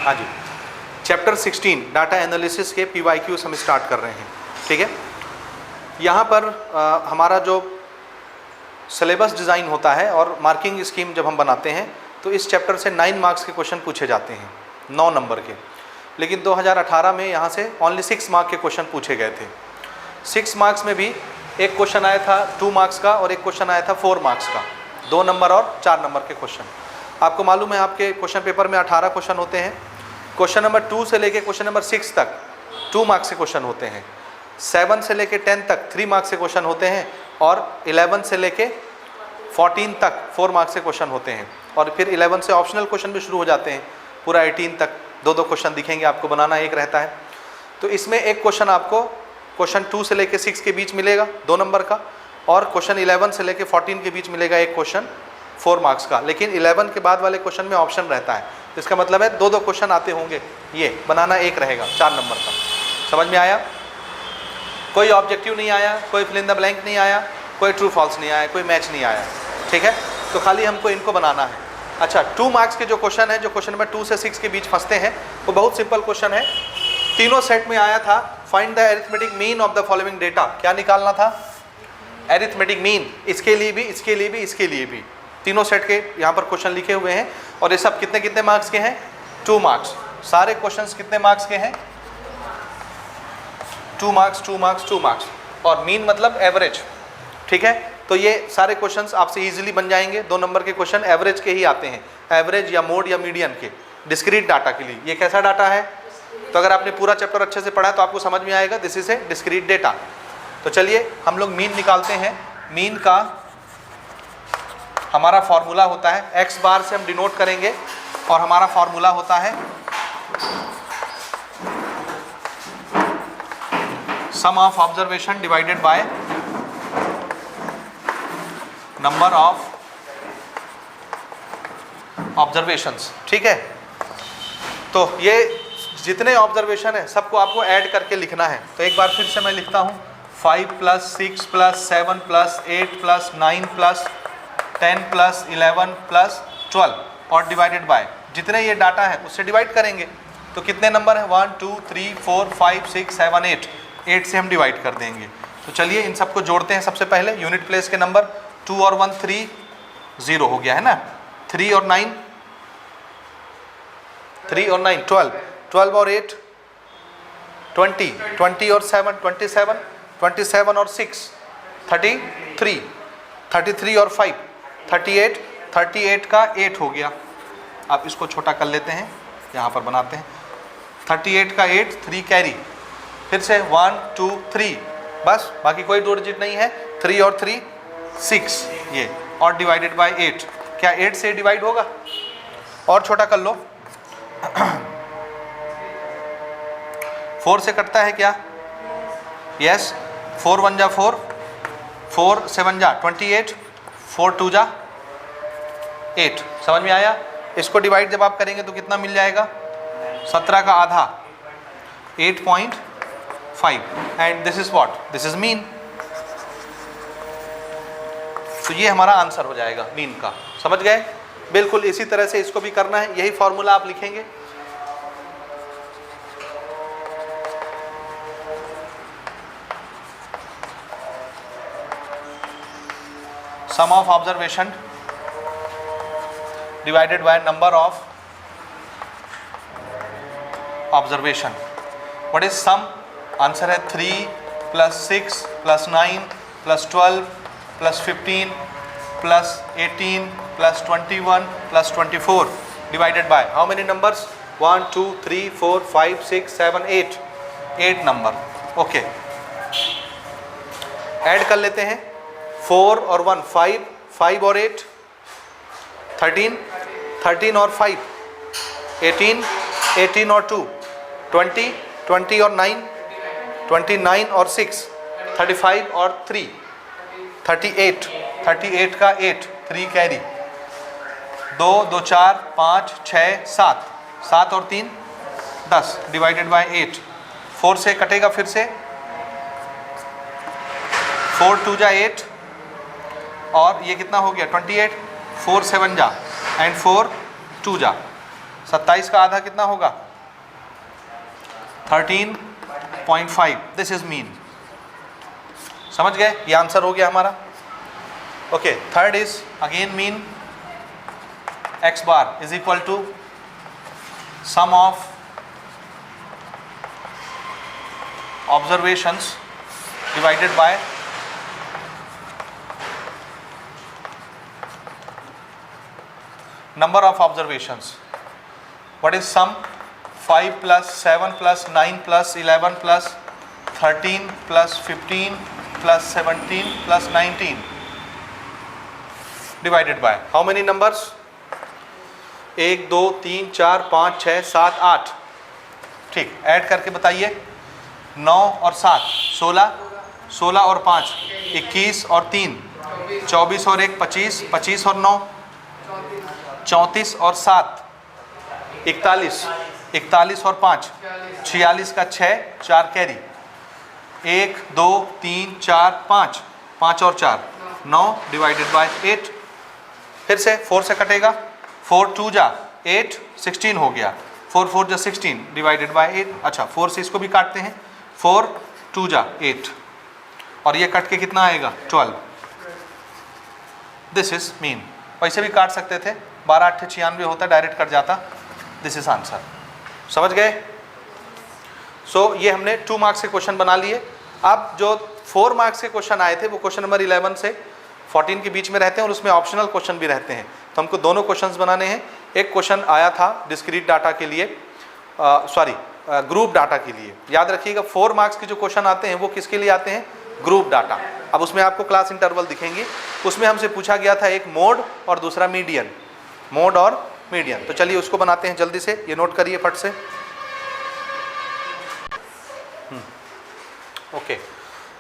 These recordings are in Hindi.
हाँ जी, चैप्टर 16 डाटा एनालिसिस के PYQs हम स्टार्ट कर रहे हैं। ठीक है, यहाँ पर हमारा जो सिलेबस डिज़ाइन होता है और मार्किंग स्कीम जब हम बनाते हैं तो इस चैप्टर से 9 मार्क्स के क्वेश्चन पूछे जाते हैं, 9 नंबर के। लेकिन 2018 में यहाँ से ओनली 6 मार्क के क्वेश्चन पूछे गए थे। 6 मार्क्स में भी एक क्वेश्चन आया था 2 मार्क्स का और एक क्वेश्चन आया था 4 मार्क्स का, 2 नंबर और 4 नंबर के क्वेश्चन। आपको मालूम है आपके क्वेश्चन पेपर में 18 क्वेश्चन होते हैं। क्वेश्चन नंबर 2 से लेके क्वेश्चन नंबर 6 तक 2 मार्क्स के क्वेश्चन होते हैं, 7 से लेके 10 तक 3 मार्क्स के क्वेश्चन होते हैं और 11 से लेके 14 तक 4 मार्क्स के क्वेश्चन होते हैं। और फिर 11 से ऑप्शनल क्वेश्चन भी शुरू हो जाते हैं, पूरा 18 तक 2-2 क्वेश्चन दिखेंगे आपको, बनाना एक रहता है। तो इसमें एक क्वेश्चन आपको क्वेश्चन 2 से लेके 6 के बीच मिलेगा 2 नंबर का, और क्वेश्चन 11 से लेके 14 के बीच मिलेगा एक क्वेश्चन 4 मार्क्स का। लेकिन 11 के बाद वाले क्वेश्चन में ऑप्शन रहता है, तो इसका मतलब है 2-2 क्वेश्चन आते होंगे, ये बनाना एक रहेगा 4 नंबर का। समझ में आया? कोई ऑब्जेक्टिव नहीं आया, कोई फिल इन द ब्लैंक नहीं आया, कोई ट्रू फॉल्स नहीं आया, कोई मैच नहीं आया। ठीक है, तो खाली हमको इनको बनाना है। अच्छा, 2 मार्क्स के जो क्वेश्चन है, जो क्वेश्चन नंबर 2 से 6 के बीच फंसते हैं, वो बहुत सिंपल क्वेश्चन है। तीनों सेट में आया था, find the arithmetic mean of the following data. क्या निकालना था? Arithmetic mean. इसके लिए भी, इसके लिए भी, इसके लिए भी, तीनों सेट के यहाँ पर क्वेश्चन लिखे हुए हैं। और ये सब कितने कितने मार्क्स के हैं? 2 मार्क्स। सारे क्वेश्चंस कितने मार्क्स के हैं? 2 मार्क्स, 2 मार्क्स, 2 मार्क्स। और मीन मतलब एवरेज। ठीक है, तो ये सारे क्वेश्चंस आपसे इजीली बन जाएंगे। 2 नंबर के क्वेश्चन एवरेज के ही आते हैं, एवरेज या मोड या मीडियन के, डिस्क्रीट डाटा के लिए। ये कैसा डाटा है? तो अगर आपने पूरा चैप्टर अच्छे से पढ़ा है तो आपको समझ में आएगा, this is a discrete data. तो चलिए हम लोग मीन निकालते हैं। मीन का हमारा फॉर्मूला होता है, x बार से हम डिनोट करेंगे, और हमारा फॉर्मूला होता है sum of observation divided by number of observations. ठीक है, तो ये जितने ऑब्जर्वेशन है सबको आपको ऐड करके लिखना है। तो एक बार फिर से मैं लिखता हूँ, 5 + 6 + 7 + 8 + 9 + 10 + 11 + 12 और डिवाइडेड बाय जितने ये डाटा है उससे डिवाइड करेंगे। तो कितने नंबर है? 1 2 3 4 5 6 7 8, 8 से हम डिवाइड कर देंगे। तो चलिए इन सबको जोड़ते हैं। सबसे पहले यूनिट प्लेस के नंबर 2 और 1 3, 0 हो गया है ना। 3 और 9, 3 और 9 12, 12 और 8 20, 20 और 7 27, 27 और 6 33, 33 और 5 38, 38 का 8 हो गया। आप इसको छोटा कर लेते हैं, यहाँ पर बनाते हैं। 38 का 8, 3 कैरी, फिर से 1 2 3, बस बाकी कोई 2 डिजिट नहीं है। 3 और 3 6, ये, और डिवाइडेड बाय 8। क्या 8 से डिवाइड होगा? और छोटा कर लो। 4 से कटता है क्या? यस। 4 1 जा 4, 4 7 जा 28, 4 2 जा 8। समझ में आया? इसको डिवाइड जब आप करेंगे तो कितना मिल जाएगा? 17 का आधा, 8.5। And this is what? This is mean. तो ये हमारा आंसर हो जाएगा मीन का। समझ गए? बिल्कुल इसी तरह से इसको भी करना है, यही फॉर्मूला आप लिखेंगे। Sum of observation divided by number of observation. What is sum? Answer है 3 + 6 + 9 + 12 + 15 + 18 + 21 + 24 divided by how many numbers? 1 2 3 4 5 6 7 8, 8 number. Okay, add कर लेते हैं। 4 और 1 5, 5 और 8 13, 13 और 5 18, 18 और 2 20, 20 और 9 29 और 6 35 और 3 38, 38 का 8, 3 कैरी, 2 2 4 5 6 7, 7 और 3 10 डिवाइडेड बाय 8। 4 से कटेगा फिर से, 4 2 जा 8, और ये कितना हो गया 28, 4 7 जा एंड 4 2 जा 27 का आधा कितना होगा? 13.5. This is mean. समझ गए? ये आंसर हो गया हमारा. Okay, third is again mean. x bar is equal to sum of observations divided by number of observations. What is sum? 5 plus 7 plus 9 plus 11 plus 13 plus 15 plus 17 plus 19 divided by how many numbers? 1 2 3 4 5 6 7 8. ठीक, ऐड करके बताइए. 9 और 7 16, 16 और 5 21 और 3 24 और 1 25, 25 और 9 34 और 7 41, 41 और 5 46 का 6 4 कैरी 1 2 3 4 5, 5 और 4 9 डिवाइडेड बाय 8. फिर से 4 से कटेगा. 4 2 जा 8, 16 हो गया. 4 4 जा 16 डिवाइडेड बाय 8. अच्छा, 4 से इसको भी काटते हैं. 4 2 जा 8 और ये कट के कितना आएगा? 12. This is mean. वैसे भी काट सकते थे. 12 8 96 होता, डायरेक्ट कट जाता. This is answer. समझ गए? सो ये हमने 2 मार्क्स के क्वेश्चन बना लिए. अब जो 4 मार्क्स के क्वेश्चन आए थे वो क्वेश्चन नंबर 11 से 14 के बीच में रहते हैं और उसमें ऑप्शनल क्वेश्चन भी रहते हैं. तो हमको दोनों क्वेश्चंस बनाने हैं. एक क्वेश्चन आया था डिस्क्रीट डाटा के लिए, ग्रुप डाटा के लिए. याद रखिएगा 4 मार्क्स के जो क्वेश्चन आते हैं वो किसके लिए आते हैं? Group data. अब उसमें आपको क्लास इंटरवल दिखेंगे. उसमें हमसे पूछा गया था एक मोड और दूसरा मीडियन. मोड और मीडियन. तो चलिए उसको बनाते हैं जल्दी से. ये नोट करिए फट से. ओके,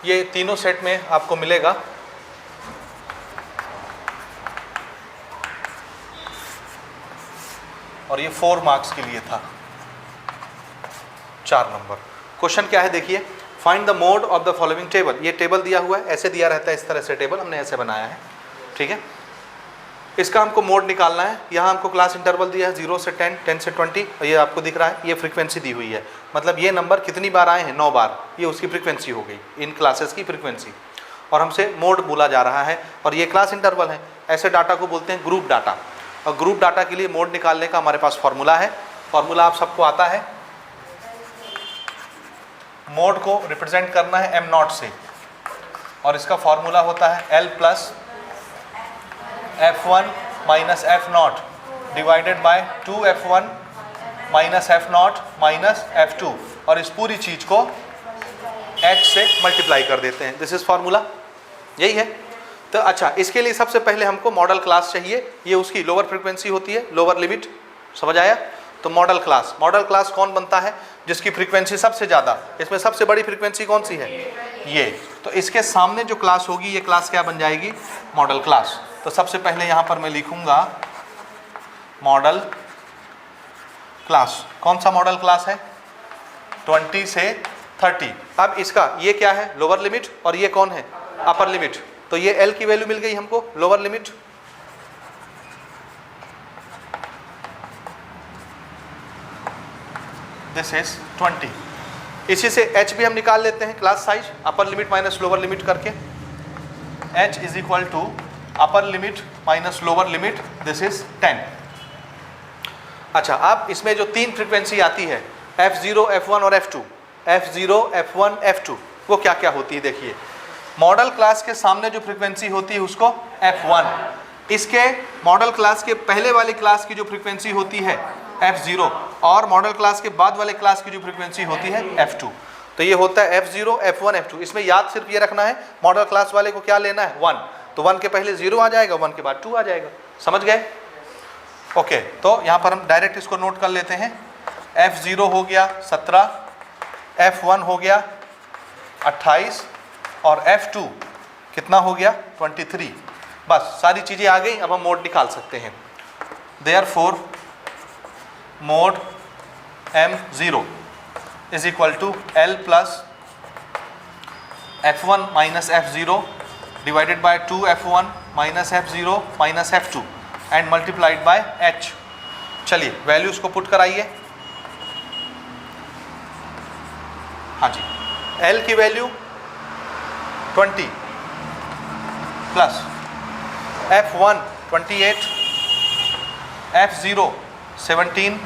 ये तीनों सेट में आपको मिलेगा. और ये 4 मार्क्स के लिए था. 4 नंबर. क्वेश्चन क्या है देखिए. Find the mode of the following table. ये टेबल दिया हुआ है, ऐसे दिया रहता है, इस तरह से टेबल हमने ऐसे बनाया है. ठीक है, इसका हमको मोड निकालना है. यहाँ हमको क्लास इंटरवल दिया है 0 से 10, 10 से 20. और ये आपको दिख रहा है, ये फ्रीक्वेंसी दी हुई है. मतलब ये नंबर कितनी बार आए हैं? 9 बार. ये उसकी फ्रीक्वेंसी हो गई, इन क्लासेस की फ्रीक्वेंसी. और हमसे मोड बोला जा रहा है और ये क्लास इंटरवल है. ऐसे डाटा को बोलते हैं ग्रुप डाटा. और ग्रुप डाटा के लिए मोड निकालने का हमारे पास फॉर्मूला है. फॉर्मूला आप सबको आता है. मोड को रिप्रेजेंट करना है m0 से और इसका फॉर्मूला होता है L plus F1 minus F0 divided by 2F1 minus F0 minus F2 और इस पूरी चीज को H से मल्टीप्लाई कर देते हैं. This is formula. यही है. तो अच्छा, इसके लिए सबसे पहले हमको मॉडल क्लास चाहिए. ये उसकी लोअर फ्रीक्वेंसी होती है, लोअर लिमिट. समझ आया? तो मॉडल क्लास. मॉडल क्लास कौन बनता है? जिसकी फ्रीक्वेंसी सबसे ज़्यादा. इसमें सबसे बड़ी फ्रीक्वेंसी कौन सी है? ये. तो इसके सामने जो क्लास होगी ये क्लास क्या बन जाएगी? Model class. तो सबसे पहले यहाँ पर मैं लिखूंगा मॉडल क्लास. कौन सा मॉडल क्लास है? 20 से 30. अब इसका ये क्या है? Lower limit. और ये कौन है? Upper limit. तो ये L की वैल्यू मिल गई हमको, लोअर लिमिट. This is 20. इसी से H भी हम निकाल लेते हैं, class size. Upper limit minus lower limit करके H is equal to upper limit minus lower limit. This is 10. अच्छा, अब इसमें जो 3 फ्रीक्वेंसी आती है F0, F1 और F2. F0, F1, F2 वो क्या क्या होती है देखिए. मॉडल क्लास के सामने जो फ्रीक्वेंसी होती है उसको F1. इसके मॉडल क्लास के पहले वाली क्लास की जो फ्रीक्वेंसी होती है F0 और मॉडल क्लास के बाद वाले क्लास की जो फ्रीक्वेंसी होती है F2. तो ये होता है F0, F1, F2. इसमें याद सिर्फ ये रखना है मॉडल क्लास वाले को क्या लेना है? 1. तो 1 के पहले 0 आ जाएगा, 1 के बाद 2 आ जाएगा. समझ गए? ओके, तो यहाँ पर हम डायरेक्ट इसको नोट कर लेते हैं. F0 हो गया 17, F1 हो गया 28 और F2 कितना हो गया? 23. बस सारी चीज़ें आ गई. अब हम मोड निकाल सकते हैं. Therefore mode M0 is equal to L plus F1 minus F0 divided by 2F1 minus F0 minus F2 and multiplied by H. चलिए वैल्यूज को पुट कराइए। हाँ जी, L की value 20 plus F1 28, F0 17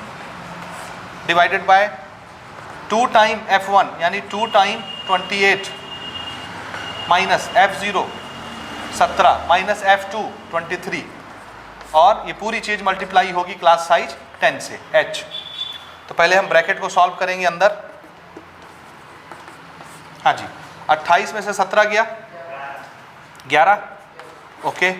divided by 2 time F1 यानी 2 time 28 minus F0 17 minus F2 23, और ये पूरी चीज़ मल्टीप्लाई होगी क्लास साइज 10 से H। तो पहले हम ब्रैकेट को सॉल्व करेंगे अंदर। हाँ जी, 28 में से 17 गया 11, ओके,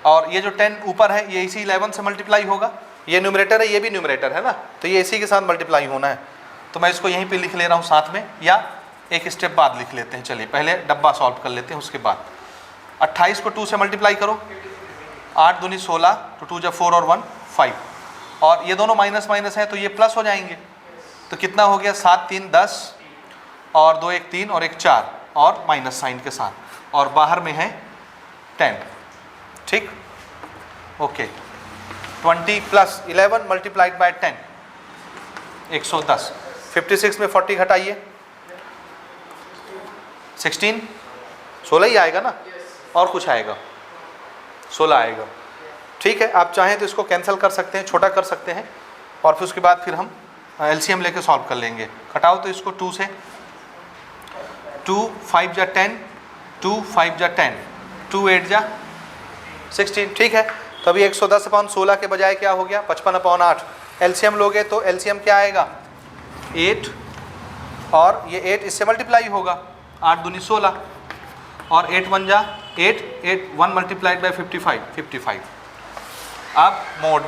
और ये जो 10 ऊपर है ये इसी 11 से मल्टीप्लाई होगा। ये न्यूमरेटर है, ये भी न्यूमरेटर है ना, तो ये इसी के साथ मल्टीप्लाई होना है। तो मैं इसको यहीं पे लिख ले रहा हूँ साथ में, या एक स्टेप बाद लिख लेते हैं। चलिए पहले डब्बा सॉल्व कर लेते हैं, उसके बाद 28 को 2 से मल्टीप्लाई करो, 8 दूनी 16, तो 2 जब 4 और 1 5, और ये दोनों माइनस माइनस हैं तो ये प्लस हो जाएंगे। तो कितना हो गया, 7 3 10, और 2 1 3 और 1 4, और माइनस साइन के साथ, और बाहर में है 10। ठीक, ओके। 20 plus 11 multiplied by 10 110। 56 में 40 घटाइए, 16 16 ही आएगा ना, और कुछ आएगा, 16 आएगा। ठीक है, आप चाहें तो इसको कैंसिल कर सकते हैं, छोटा कर सकते हैं, और फिर उसके बाद फिर हम एलसीएम लेके सॉल्व कर लेंगे। घटाओ तो इसको 2 से, 2 5 जा 10, 2 5 जा 10, 2 8 जा 16। ठीक है, तो अभी 110/16 के बजाय क्या हो गया, 55/8। एलसीएम लोगे तो एलसीएम क्या आएगा, 8, और ये 8 इससे मल्टीप्लाई होगा, 8 दूनी 16, और 8 1 जा 8, 8 1 मल्टीप्लाइड बाय 55। अब मोड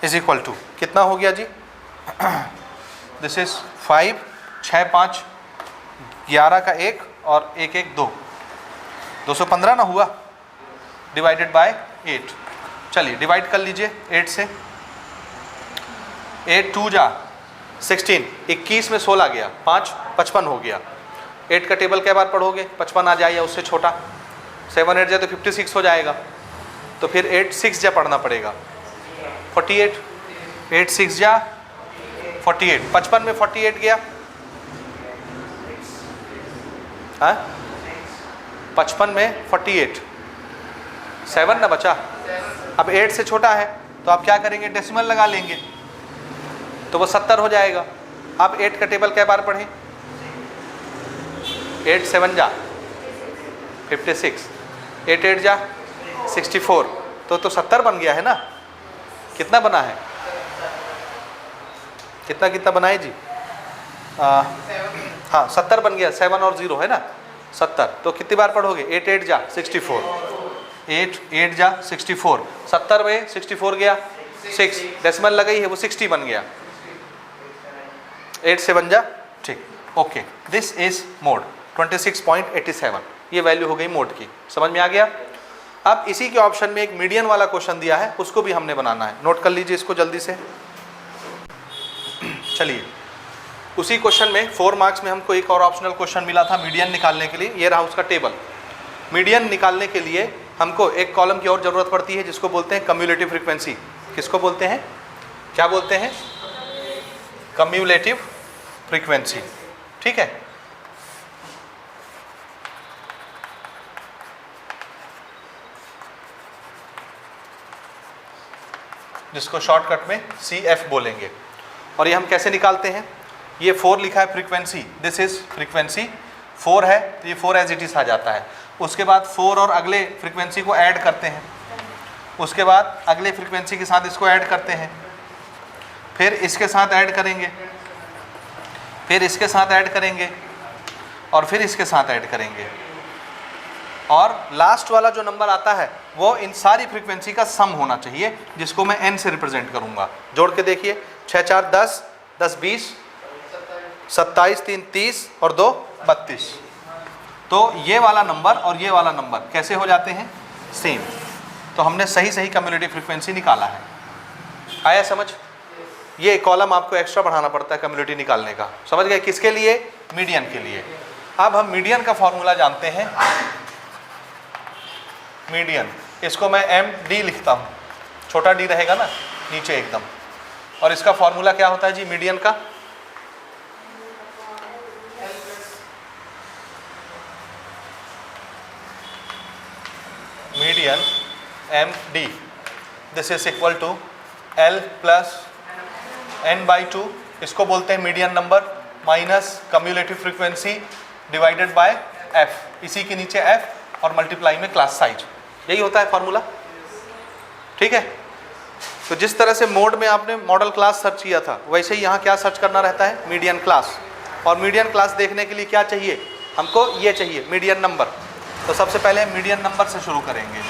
इज इक्वल टू कितना हो गया जी, दिस इज 5 6 5 11 का 1 और 1 1 2, 215 ना हुआ, डिवाइडेड बाय 8। चलिए डिवाइड कर लीजिए 8 से, 8 2 जा 16, 21 में 16 गया, 5 55 हो गया। 8 का टेबल क्या बार पढ़ोगे, 55 आ जाए या उससे छोटा, 7 8 जाए तो 56 हो जाएगा। तो फिर 8 6 जा पढ़ना पड़ेगा, 48, 8 6 जा 48, 55 में 48 गया, हाँ 55 में 48, 7 ना बचा। अब 8 से छोटा है तो आप क्या करेंगे, डेसिमल लगा लेंगे, तो वो 70 हो जाएगा। अब 8 का टेबल क्या बार पढ़ें, 8 7 जा 56, 8 8 जा 64, तो 70 बन गया है ना। कितना बना है, कितना बना है जी, हाँ 70 बन गया, 7 और 0 है ना 70। तो कितनी बार पढ़ोगे, 8 8 जा 64, 8 8 जा 64, 70 में 64 गया 6, डेसिमल लगाई है वो 60 बन गया, 8 से बन जा। ठीक, ओके, दिस इज मोड 26.87, ये वैल्यू हो गई मोड की। समझ में आ गया। अब इसी के ऑप्शन में एक मीडियन वाला क्वेश्चन दिया है, उसको भी हमने बनाना है, नोट कर लीजिए इसको जल्दी से। चलिए उसी क्वेश्चन में 4 मार्क्स में हमको एक और ऑप्शनल क्वेश्चन मिला था मीडियन निकालने के लिए। ये रहा उसका टेबल। मीडियन निकालने के लिए हमको एक कॉलम की और ज़रूरत पड़ती है, जिसको बोलते हैं कम्युलेटिव फ्रीक्वेंसी। किसको बोलते हैं, क्या बोलते हैं, कम्युलेटिव फ्रीक्वेंसी। ठीक है, जिसको शॉर्टकट में CF बोलेंगे। और ये हम कैसे निकालते हैं, ये 4 लिखा है फ्रीक्वेंसी, दिस इज फ्रीक्वेंसी 4 है, तो ये 4 एज इट इज आ जाता है। उसके बाद 4 और अगले फ्रीक्वेंसी को ऐड करते हैं, उसके बाद अगले फ्रीक्वेंसी के साथ इसको ऐड करते हैं, फिर इसके साथ ऐड करेंगे, फिर इसके साथ ऐड करेंगे, और फिर इसके साथ ऐड करेंगे, और लास्ट वाला जो नंबर आता है वो इन सारी फ्रीक्वेंसी का सम होना चाहिए, जिसको मैं n से रिप्रेजेंट करूंगा। जोड़ के देखिए, 6 4 10, 10 20, 27 3 30 और 2 32। तो ये वाला नंबर और ये वाला नंबर कैसे हो जाते हैं, सेम। तो हमने सही सही कम्युलेटिव फ्रीक्वेंसी निकाला है। आया समझ। ये कॉलम आपको एक्स्ट्रा बढ़ाना पड़ता है कम्युलेटिव निकालने का, समझ गए। किसके लिए, मीडियन के लिए। अब हम मीडियन का फॉर्मूला जानते हैं, मीडियन, इसको मैं MD लिखता हूँ, छोटा d रहेगा ना, नीचे एकदम। और इसका फॉर्मूला क्या होता है जी मीडियन का? Median M D, this is equal to L plus N by two, इसको बोलते हैं median number, minus cumulative frequency divided by F, इसी के नीचे एफ और मल्टीप्लाई में क्लास साइज, यही होता है फॉर्मूला। ठीक है, तो जिस तरह से मोड में आपने मॉडल क्लास सर्च किया था, वैसे ही यहाँ क्या सर्च करना रहता है? Median class. और मीडियन क्लास देखने के लिए क्या चाहिए हमको? ये चाहिए मीडियन नंबर। तो सबसे पहले मीडियन नंबर से शुरू करेंगे।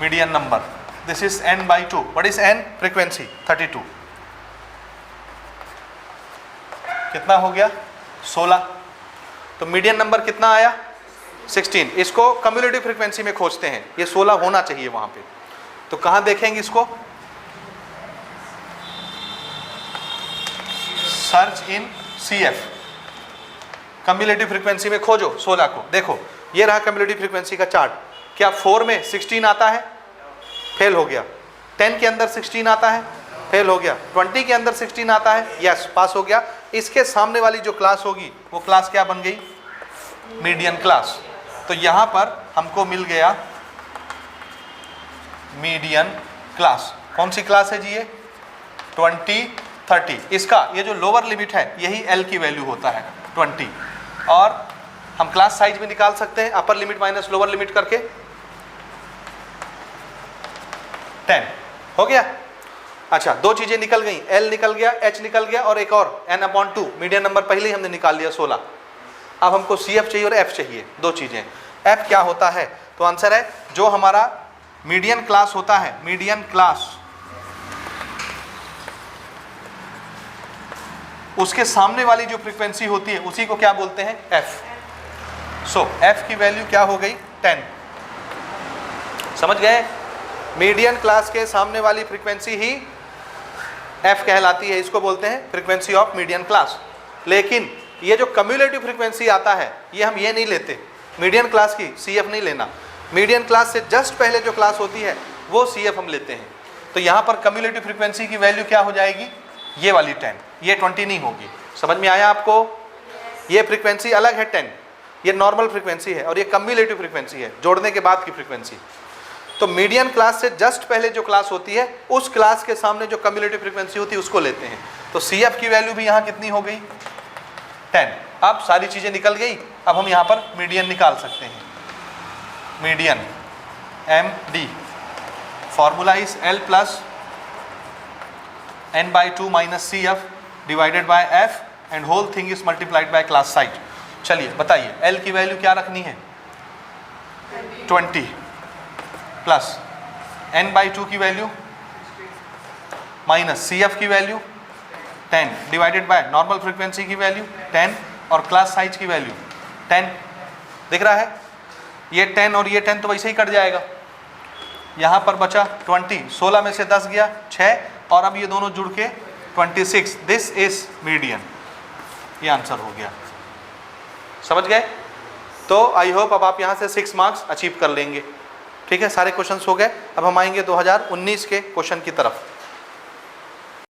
Median number, this is n by 2। What is n? Frequency 32। कितना हो गया? 16। तो मीडियन नंबर कितना आया? 16। इसको कम्युलेटिव फ्रीक्वेंसी में खोजते हैं, ये 16 होना चाहिए वहां पे। तो कहां देखेंगे इसको? Search in CF, cumulative frequency में खोजो 16 को। देखो ये रहा कम्युलेटिव फ्रीक्वेंसी का चार्ट। क्या 4 में 16 आता है? फेल हो गया। 10 के अंदर 16 आता है? फेल हो गया। 20 के अंदर 16 आता है? यस, पास हो गया। इसके सामने वाली जो क्लास होगी वो क्लास क्या बन गई? Median class. तो यहां पर हमको मिल गया मीडियन क्लास। कौन सी क्लास है जी ये? 20, 30। इसका ये जो लोअर लिमिट है यही L की वैल्यू होता है 20। और हम क्लास साइज भी निकाल सकते हैं अपर लिमिट माइनस लोअर लिमिट करके। 10 हो गया। अच्छा, दो चीजें निकल गई, L निकल गया, H निकल गया और एक और n/2 मीडियन नंबर पहले ही हमने निकाल लिया 16। अब हमको CF चाहिए और F चाहिए, दो चीजें। F क्या होता है? तो आंसर है जो हमारा मीडियन क्लास होता है, मीडियन क्लास, उसके सामने वाली जो फ्रीक्वेंसी होती है उसी को क्या बोलते हैं? F। सो F की वैल्यू क्या हो गई? 10। समझ गए? मीडियन क्लास के सामने वाली फ्रीक्वेंसी ही F कहलाती है, इसको बोलते हैं फ्रीक्वेंसी ऑफ मीडियन क्लास। लेकिन ये जो कम्युलेटिव फ्रीक्वेंसी आता है ये हम ये नहीं लेते, मीडियन क्लास की CF नहीं लेना। मीडियन क्लास से जस्ट पहले जो क्लास होती है वो CF हम लेते हैं। तो यहाँ पर कम्युलेटिव फ्रीक्वेंसी की वैल्यू क्या हो जाएगी? ये वाली 10, ये 20 नहीं होगी। समझ में आया आपको? ये फ्रीक्वेंसी अलग है 10, ये नॉर्मल फ्रीक्वेंसी है और ये कम्युलेटिव फ्रीक्वेंसी है, जोड़ने के बाद की फ्रीक्वेंसी। तो मीडियन क्लास से जस्ट पहले जो क्लास होती है उस क्लास के सामने जो कम्युलेटिव फ्रीक्वेंसी होती है उसको लेते हैं। तो CF की वैल्यू भी यहाँ कितनी हो गई? 10। अब सारी चीज़ें निकल गई, अब हम यहाँ पर मीडियन निकाल सकते हैं। Median MD, formula is L plus n/2 minus CF divided by F and whole thing is multiplied by class size. चलिए बताइए L की वैल्यू क्या रखनी है? 20 प्लस n/2 की वैल्यू माइनस CF की value 10 divided by normal frequency की वैल्यू 10 और क्लास साइज की वैल्यू 10। दिख रहा है? ये 10 और ये 10 तो वैसे ही कट जाएगा। यहाँ पर बचा 20, 16 में से 10 गया 6 और अब ये दोनों जुड़ के 26। This is median. ये आंसर हो गया। समझ गए? तो आई होप अब आप यहाँ से 6 मार्क्स अचीव कर लेंगे। ठीक है, सारे क्वेश्चंस हो गए। अब हम आएंगे 2019 के क्वेश्चन की तरफ।